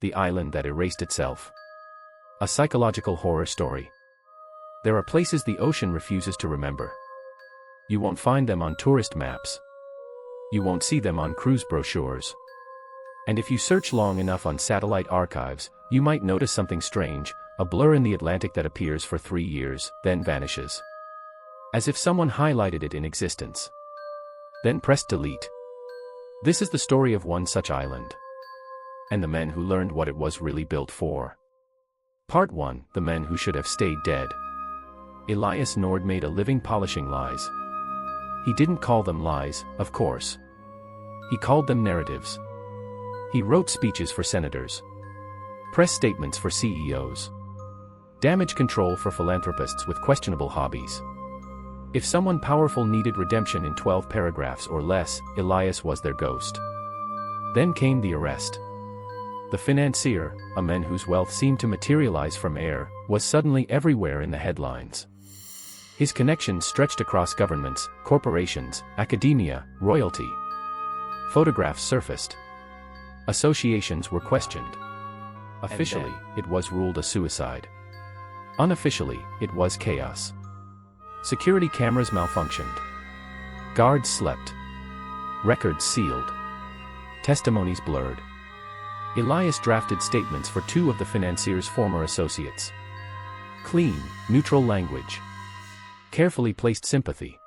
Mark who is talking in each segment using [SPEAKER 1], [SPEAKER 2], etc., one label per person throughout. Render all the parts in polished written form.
[SPEAKER 1] the island that erased itself. A psychological horror story. There are places the ocean refuses to remember. You won't find them on tourist maps. You won't see them on cruise brochures. And if you search long enough on satellite archives, you might notice something strange, a blur in the Atlantic that appears for 3 years, then vanishes. As if someone highlighted it in existence. Then pressed delete. This is the story of one such island. And the men who learned what it was really built for. Part 1, The Men Who Should Have Stayed Dead. Elias Nord made a living polishing lies. He didn't call them lies, of course. He called them narratives. He wrote speeches for senators. Press statements for CEOs. Damage control for philanthropists with questionable hobbies. If someone powerful needed redemption in 12 paragraphs or less, Elias was their ghost. Then came the arrest. The financier, a man whose wealth seemed to materialize from air, was suddenly everywhere in the headlines. His connections stretched across governments, corporations, academia, royalty. Photographs surfaced. Associations were questioned. Officially, it was ruled a suicide. Unofficially, it was chaos. Security cameras malfunctioned. Guards slept. Records sealed. Testimonies blurred. Elias drafted statements for 2 of the financier's former associates. Clean, neutral language. Carefully placed sympathy.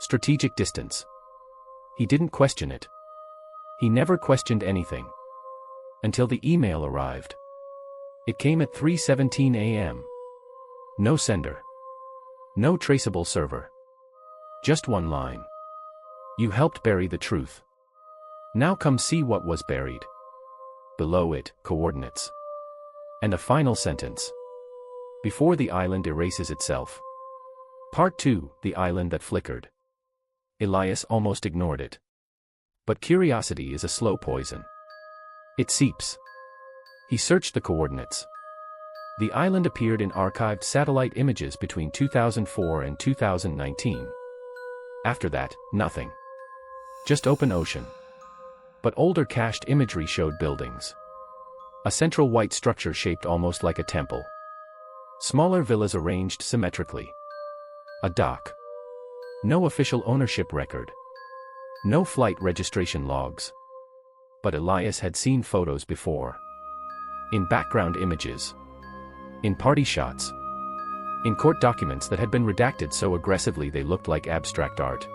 [SPEAKER 1] Strategic distance. He didn't question it. He never questioned anything. Until the email arrived. It came at 3:17 a.m. No sender. No traceable server. Just one line. You helped bury the truth. Now come see what was buried. Below it, coordinates. And a final sentence. Before the island erases itself. Part 2, The Island That Flickered. Elias almost ignored it. But curiosity is a slow poison. It seeps. He searched the coordinates. The island appeared in archived satellite images between 2004 and 2019. After that, nothing. Just open ocean. But older cached imagery showed buildings. A central white structure shaped almost like a temple. Smaller villas arranged symmetrically. A dock. No official ownership record. No flight registration logs. But Elias had seen photos before. In background images. In party shots. In court documents that had been redacted so aggressively they looked like abstract art.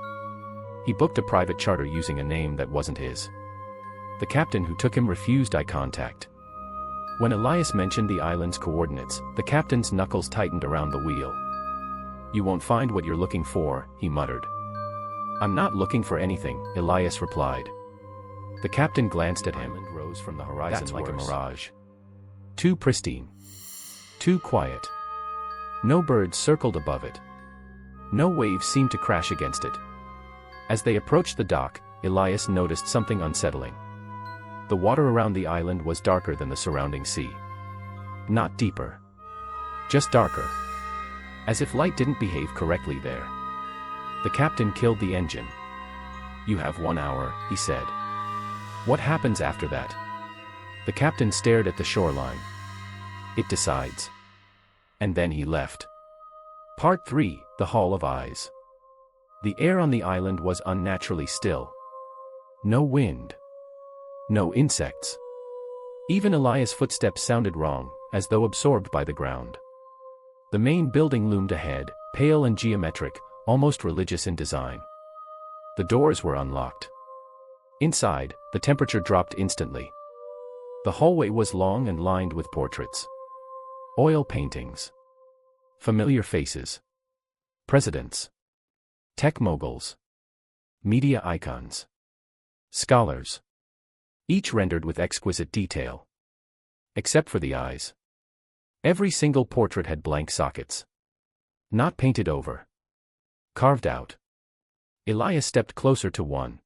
[SPEAKER 1] He booked a private charter using a name that wasn't his. The captain who took him refused eye contact. When Elias mentioned the island's coordinates, the captain's knuckles tightened around the wheel. You won't find what you're looking for, he muttered. I'm not looking for anything, Elias replied. The captain glanced at him and rose from the horizon like a mirage. Too pristine. Too quiet. No birds circled above it. No waves seemed to crash against it. As they approached the dock, Elias noticed something unsettling. The water around the island was darker than the surrounding sea. Not deeper. Just darker. As if light didn't behave correctly there. The captain killed the engine. You have 1 hour, he said. What happens after that? The captain stared at the shoreline. It decides. And then he left. Part 3, The Hall of Eyes. The air on the island was unnaturally still. No wind. No insects. Even Elias' footsteps sounded wrong, as though absorbed by the ground. The main building loomed ahead, pale and geometric, almost religious in design. The doors were unlocked. Inside, the temperature dropped instantly. The hallway was long and lined with portraits. Oil paintings. Familiar faces. Presidents. Tech moguls. Media icons. Scholars. Each rendered with exquisite detail. Except for the eyes. Every single portrait had blank sockets. Not painted over. Carved out. Elias stepped closer to one.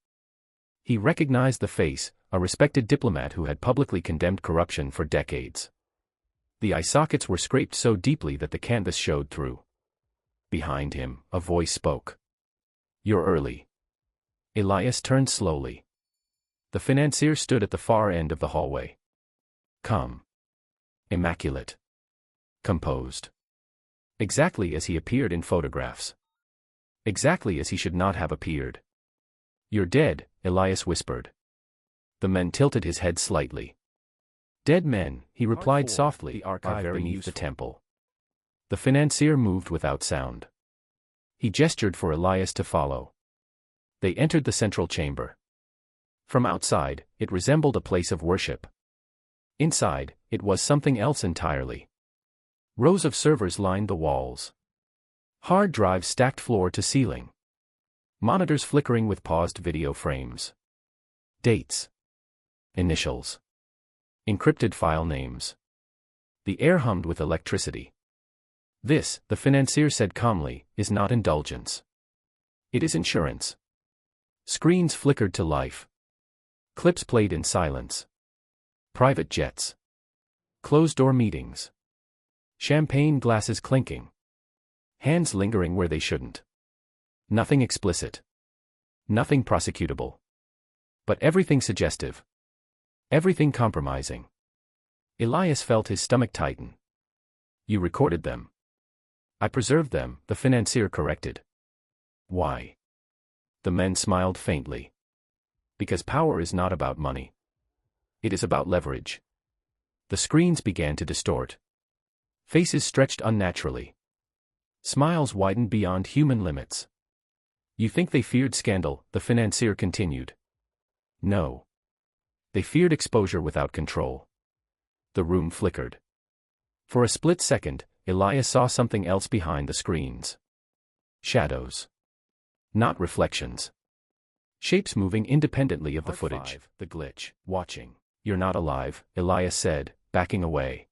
[SPEAKER 1] He recognized the face, a respected diplomat who had publicly condemned corruption for decades. The eye sockets were scraped so deeply that the canvas showed through. Behind him, a voice spoke. You're early. Elias turned slowly. The financier stood at the far end of the hallway. Calm. Immaculate. Composed. Exactly as he appeared in photographs. Exactly as he should not have appeared. "You're dead," Elias whispered. The man tilted his head slightly. "Dead men," he replied softly, "are beneath the temple." The financier moved without sound. He gestured for Elias to follow. They entered the central chamber. From outside, it resembled a place of worship. Inside, it was something else entirely. Rows of servers lined the walls. Hard drives stacked floor to ceiling. Monitors flickering with paused video frames. Dates. Initials. Encrypted file names. The air hummed with electricity. "This," the financier said calmly, "is not indulgence. It is insurance." Screens flickered to life. Clips played in silence. Private jets. Closed-door meetings. Champagne glasses clinking. Hands lingering where they shouldn't. Nothing explicit. Nothing prosecutable. But everything suggestive. Everything compromising. Elias felt his stomach tighten. "You recorded them." "I preserved them," the financier corrected. "Why?" The men smiled faintly. "Because power is not about money. It is about leverage." The screens began to distort. Faces stretched unnaturally. Smiles widened beyond human limits. "You think they feared scandal," the financier continued. "No. They feared exposure without control." The room flickered. For a split second, Elias saw something else behind the screens. Shadows. Not reflections. Shapes moving independently of the footage. The glitch. Watching. "You're not alive," Elias said, backing away.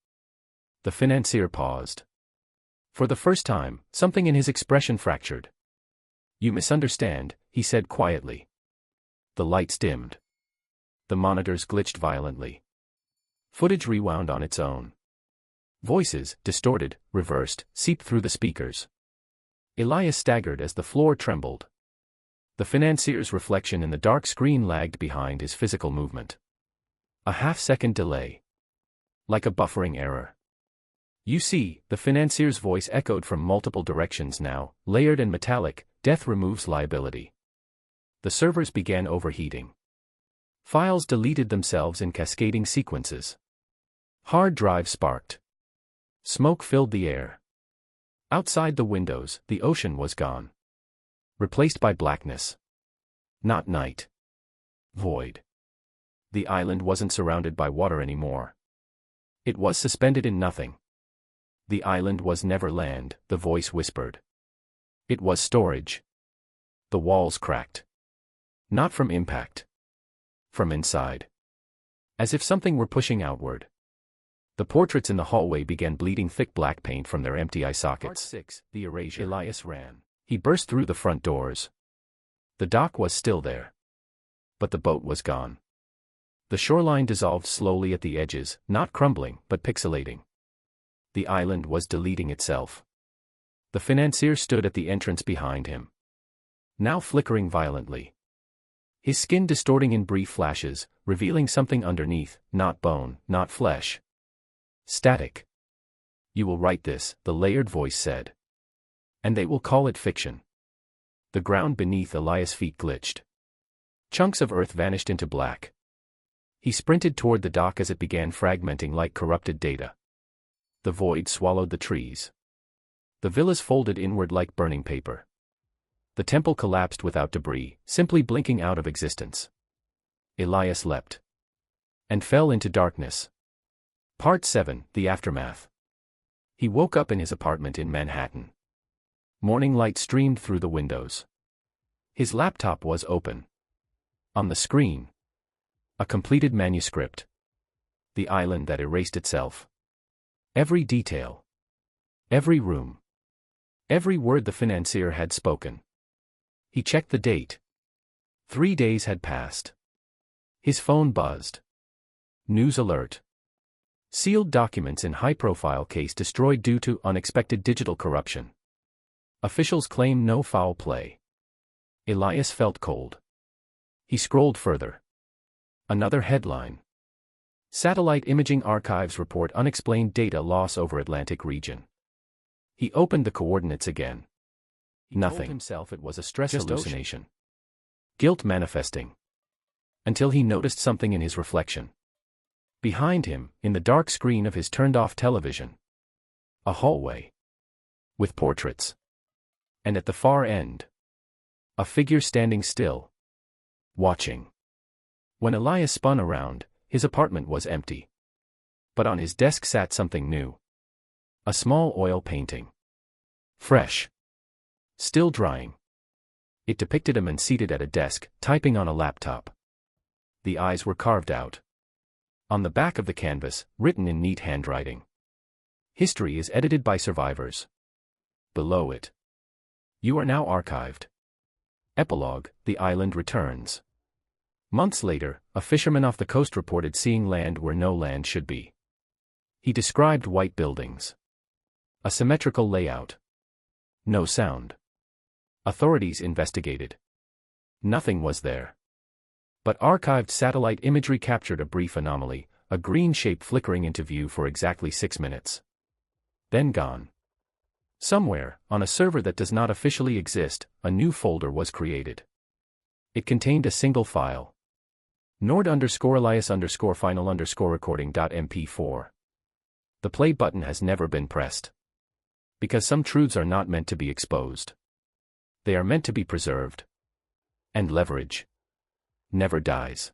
[SPEAKER 1] The financier paused. For the first time, something in his expression fractured. "You misunderstand," he said quietly. The lights dimmed. The monitors glitched violently. Footage rewound on its own. Voices, distorted, reversed, seeped through the speakers. Elias staggered as the floor trembled. The financier's reflection in the dark screen lagged behind his physical movement. A half-second delay. Like a buffering error. "You see," the financier's voice echoed from multiple directions now, layered and metallic, "death removes liability." The servers began overheating. Files deleted themselves in cascading sequences. Hard drives sparked. Smoke filled the air. Outside the windows, the ocean was gone. Replaced by blackness. Not night. Void. The island wasn't surrounded by water anymore. It was suspended in nothing. The island was never land, the voice whispered. It was storage. The walls cracked. Not from impact. From inside. As if something were pushing outward. The portraits in the hallway began bleeding thick black paint from their empty eye sockets. Part 6, the erasure. Elias ran. He burst through the front doors. The dock was still there. But the boat was gone. The shoreline dissolved slowly at the edges, not crumbling, but pixelating. The island was deleting itself. The financier stood at the entrance behind him. Now flickering violently. His skin distorting in brief flashes, revealing something underneath, not bone, not flesh. Static. "You will write this," the layered voice said. "And they will call it fiction." The ground beneath Elias' feet glitched. Chunks of earth vanished into black. He sprinted toward the dock as it began fragmenting like corrupted data. The void swallowed the trees. The villas folded inward like burning paper. The temple collapsed without debris, simply blinking out of existence. Elias leapt. And fell into darkness. Part 7, the aftermath. He woke up in his apartment in Manhattan. Morning light streamed through the windows. His laptop was open. On the screen, a completed manuscript. The island that erased itself. Every detail. Every room. Every word the financier had spoken. He checked the date. 3 days had passed. His phone buzzed. News alert. Sealed documents in high-profile case destroyed due to unexpected digital corruption. Officials claim no foul play. Elias felt cold. He scrolled further. Another headline. Satellite imaging archives report unexplained data loss over Atlantic region. He opened the coordinates again. Nothing. Told himself it was a stress hallucination. Guilt manifesting. Until he noticed something in his reflection. Behind him, in the dark screen of his turned-off television. A hallway. With portraits. And at the far end. A figure standing still. Watching. When Elias spun around, his apartment was empty. But on his desk sat something new. A small oil painting. Fresh. Still drying. It depicted a man seated at a desk, typing on a laptop. The eyes were carved out. On the back of the canvas, written in neat handwriting. History is edited by survivors. Below it. You are now archived. Epilogue, the island returns. Months later, a fisherman off the coast reported seeing land where no land should be. He described white buildings. A symmetrical layout. No sound. Authorities investigated. Nothing was there. But archived satellite imagery captured a brief anomaly, a green shape flickering into view for exactly 6 minutes. Then gone. Somewhere, on a server that does not officially exist, a new folder was created. It contained a single file. Nord_Elias_final_recording.mp4. The play button has never been pressed. Because some truths are not meant to be exposed. They are meant to be preserved. And leverage never dies.